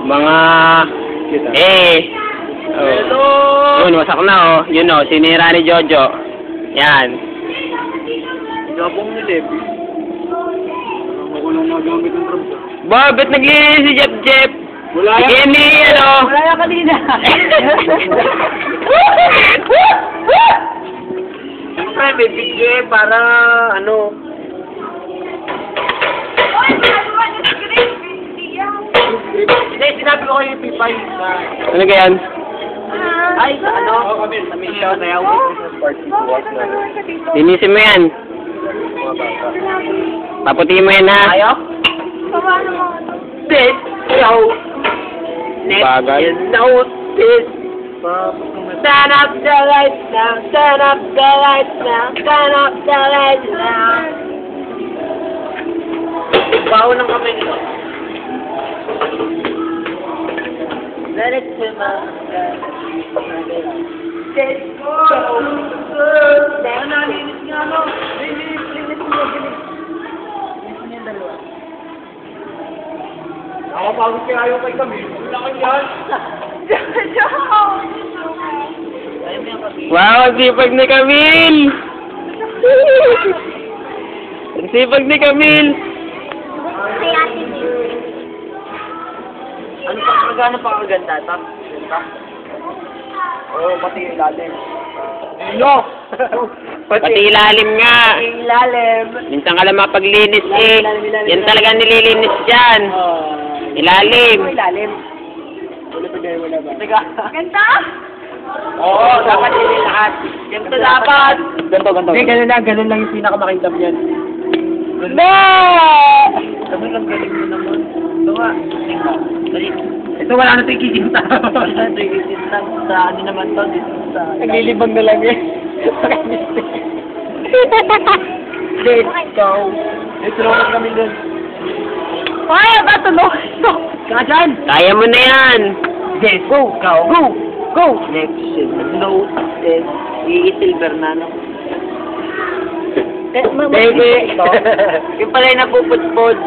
Mga... Oh. Yun, wasak na oh. Yun oh, sinira ni Jojo. Yan. Gabong nilip. Makulong magamit ng drums. Ba, ba't naglinis si Jeff Jeff? Wala yan. Sige ni, ano? Wala yan kanina. Siyempre, may video eh, para ano. Hindi, sinabi ko kayo yung P5 na... Ano ganyan? Ay, ano? Kami siya, sayaw. Linisin mo yan. Paputi mo yan ha. Ayaw? This, yo. Bagay. You know this. Turn up the lights now, turn up the lights now, turn up the lights now. Bawo ng kamay nito. Let it to my let's go. Linis nga no. Linis mo, bilis. Linis mo yung dalawa. Ako pagod kaya ayaw kay kami. Wala kang yan. Wow, ang sipag ni Camille! Ang sipag ni Camille! Ano pa kagana pa kaganda? Ganda? Oo, pati yung ilalim. No! Pati ilalim nga! Ilalim. Minsan ka lang mapaglinis eh. Yan talaga nililinis dyan. Ilalim. Ilalim. Wala pa dyan, wala ba? Teka. Ganda? Oo, dapat yun lahat. Ganito dapat. Ganito. Hindi, ganun lang yung pinakamakindam yan. No! Sabi lang galing mo naman. Ito nga. Ito wala na ito ikikinta. Wala na ito ikikinta. Sa ano naman to? Naglilibang na lang eh. Let's go. Let's go kami dun. Ay, ba tulog? Kaya dyan. Kaya mo na yan! Yes, go. Go. Next, no. I-silver na, no? Baby. Yung pala yung napupudpod.